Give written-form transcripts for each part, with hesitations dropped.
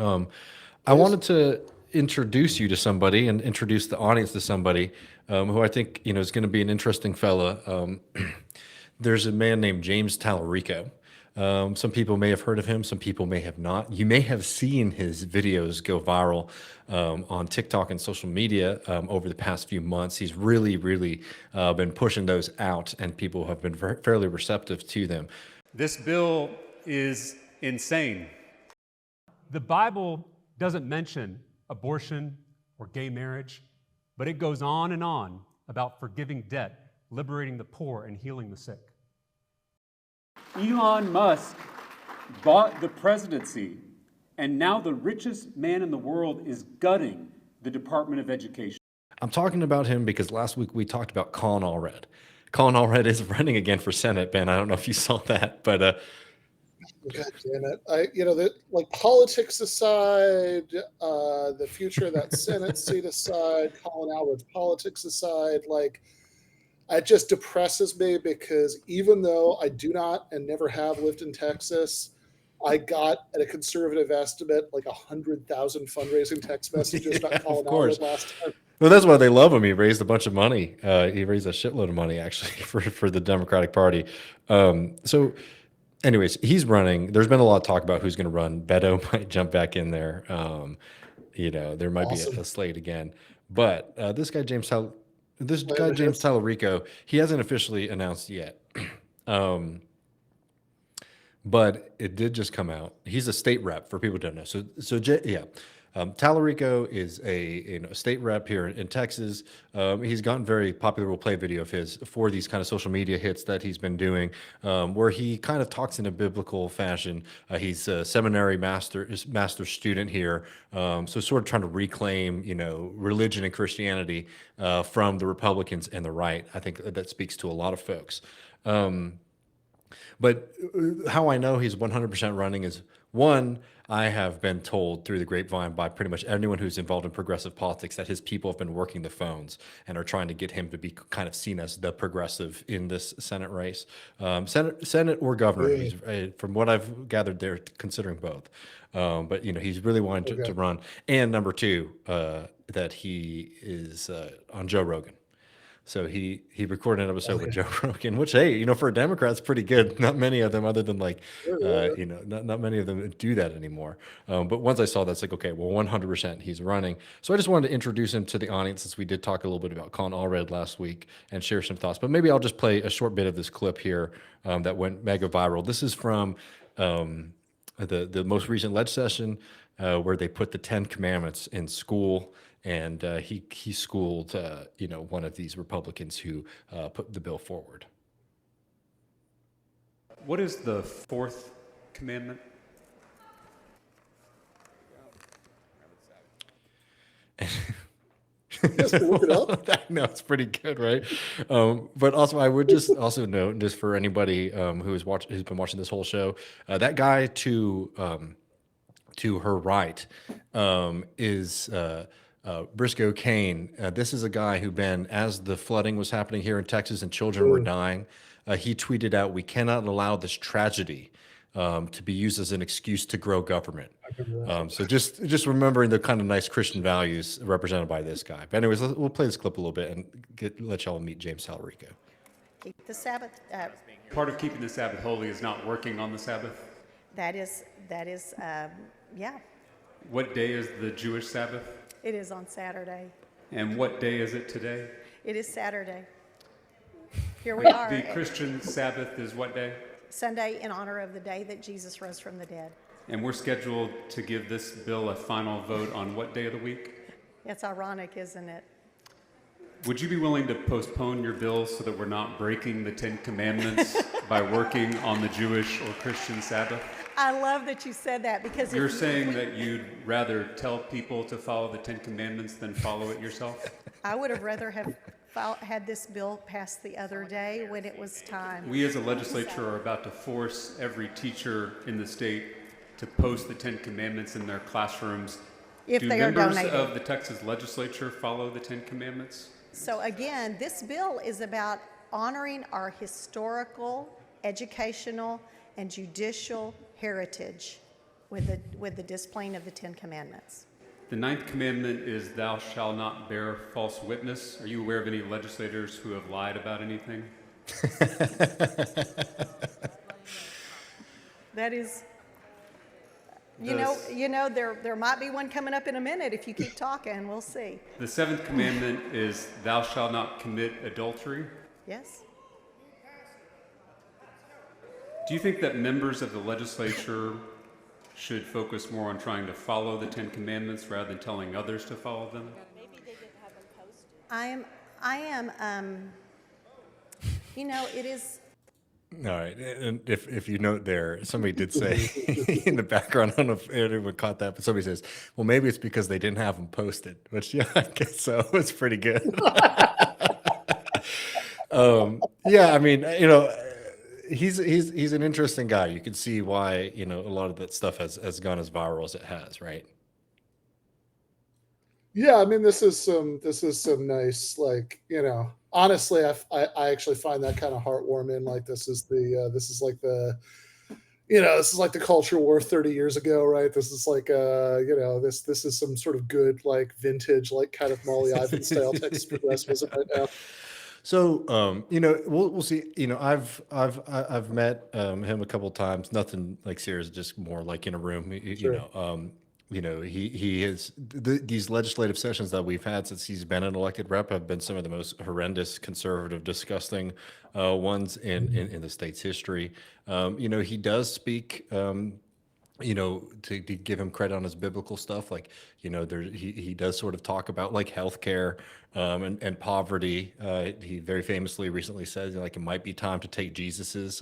I wanted to introduce you to somebody and introduce the audience to somebody who I think is going to be an interesting fella. There's a man named James Talarico. Some people may have heard of him, some people may have not. You may have seen his videos go viral on TikTok and social media over the past few months. He's really been pushing those out, and people have been fairly receptive to them. This bill is insane. The Bible doesn't mention abortion or gay marriage, but it goes on and on about forgiving debt, liberating the poor, and healing the sick. Elon Musk bought the presidency, and now the richest man in the world is gutting the Department of Education. I'm talking about him because last week we talked about Colin Allred. Colin Allred is running again for Senate, Ben. I don't know if you saw that, but God damn it! Like politics aside, the future of that Senate seat aside, Colin Allred's politics aside, like it just depresses me because even though I do not and never have lived in Texas, I got at a conservative estimate like 100,000 fundraising text messages about Colin Allred last time. Well, that's why they love him. He raised a bunch of money. He raised a shitload of money actually for the Democratic Party. So. Anyways, he's running. There's been a lot of talk about who's going to run. Beto might jump back in there. There might be a slate again. But this guy James Talarico, he hasn't officially announced yet. But it did just come out. He's a state rep for people who don't know. Talerico is a state rep here in Texas. He's gotten very popular. We'll play a video of his for these kind of social media hits that he's been doing, where he kind of talks in a biblical fashion. He's a seminary master student here, so sort of trying to reclaim, religion and Christianity from the Republicans and the right. I think that speaks to a lot of folks. But how I know he's 100% running is, one, I have been told through the grapevine by pretty much anyone who's involved in progressive politics that his people have been working the phones and are trying to get him to be kind of seen as the progressive in this Senate race. Senate or governor, he's, from what I've gathered, they're considering both. But he's really wanting to run. And number two, that he is on Joe Rogan. So he recorded an episode with Joe Rogan, which, hey, for a Democrat, it's pretty good. Not many of them, other than not many of them do that anymore. But once I saw that, it's like, okay, well, 100% he's running. So I just wanted to introduce him to the audience, since we did talk a little bit about Colin Allred last week, and share some thoughts. But maybe I'll just play a short bit of this clip here that went mega viral. This is from the most recent ledge session where they put the 10 Commandments in school. And he schooled, one of these Republicans who put the bill forward. What is the fourth commandment? Just look it up. No, it's pretty good, right? But also, I would just also note, just for anybody who's been watching this whole show, that guy to her right is. Briscoe Kane. This is a guy who, Ben, as the flooding was happening here in Texas and children were dying, he tweeted out, "We cannot allow this tragedy to be used as an excuse to grow government." So just remembering the kind of nice Christian values represented by this guy. But anyways, we'll play this clip a little bit and let y'all meet James Talarico. Keep the Sabbath. Part of keeping the Sabbath holy is not working on the Sabbath. That is, yeah. What day is the Jewish Sabbath? It is on Saturday. And what day is it today? It is Saturday. Here we are. The Christian Sabbath is what day? Sunday, in honor of the day that Jesus rose from the dead. And we're scheduled to give this bill a final vote on what day of the week? It's ironic, isn't it? Would you be willing to postpone your bill so that we're not breaking the 10 Commandments by working on the Jewish or Christian Sabbath? I love that you said that, because you're saying that you'd rather tell people to follow the 10 Commandments than follow it yourself? I would have rather have had this bill passed the other day when it was time. We as a legislature are about to force every teacher in the state to post the 10 Commandments in their classrooms. If they are donated. Do members of the Texas legislature follow the 10 Commandments? So again, this bill is about honoring our historical, educational, and judicial heritage. with the displaying of the Ten Commandments. The ninth commandment is thou shalt not bear false witness. Are you aware of any legislators who have lied about anything? That is, Does- there might be one coming up in a minute if you keep talking. We'll see. The seventh commandment is thou shalt not commit adultery. Yes. Do you think that members of the legislature should focus more on trying to follow the Ten Commandments rather than telling others to follow them? I am, it is, All right, and if you note there, somebody did say in the background, I don't know if anyone caught that, but somebody says, well, maybe it's because they didn't have them posted, which, yeah, I guess so. It's pretty good. Yeah, I mean, he's an interesting guy. You can see why, a lot of that stuff has gone as viral as it has, right? Yeah, I mean, this is some nice, like, honestly, I actually find that kind of heartwarming. Like, this is like the culture war 30 years ago, right? This is like, this is some sort of good, like, vintage, like, kind of Molly Ivan style Texas progressivism right now. So, we'll see. I've met him a couple of times. Nothing like serious, just more like in a room. Sure. He is these legislative sessions that we've had since he's been an elected rep have been some of the most horrendous, conservative, disgusting ones in the state's history. He does speak. To give him credit on his biblical stuff, like, he does sort of talk about like healthcare and poverty. He very famously recently said, like, it might be time to take Jesus's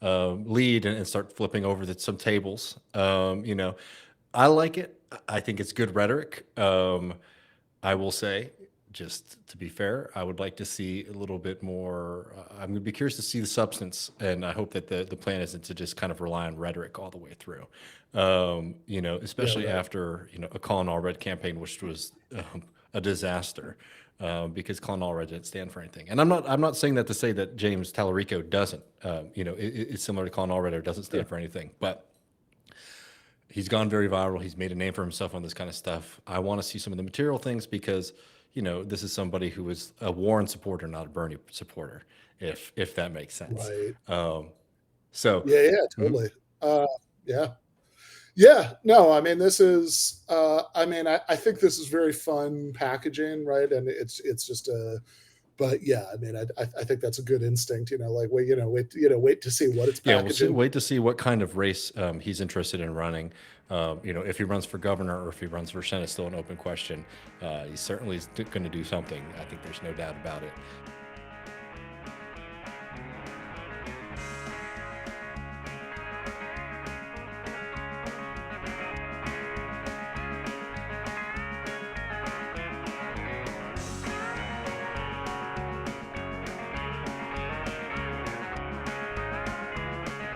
lead and start flipping over some tables. I like it. I think it's good rhetoric. I will say, just to be fair, I would like to see a little bit more. I'm going to be curious to see the substance, and I hope that the plan isn't to just kind of rely on rhetoric all the way through. Especially right. after a Call All Red campaign, which was a disaster, because Call All Red didn't stand for anything. And I'm not saying that to say that James Talarico doesn't. It's similar to Call All Red or doesn't stand for anything, but. He's gone very viral. He's made a name for himself on this kind of stuff. I want to see some of the material things because, this is somebody who is a Warren supporter, not a Bernie supporter, if that makes sense. Right. So Yeah, totally. Yeah. Yeah, no, I mean, this is, I think this is very fun packaging, right? And it's just but yeah, I mean, I think that's a good instinct, like, wait to see what it's yeah, packaging. wait to see what kind of race he's interested in running. If he runs for governor or if he runs for Senate, still an open question. He certainly is going to do something. I think there's no doubt about it.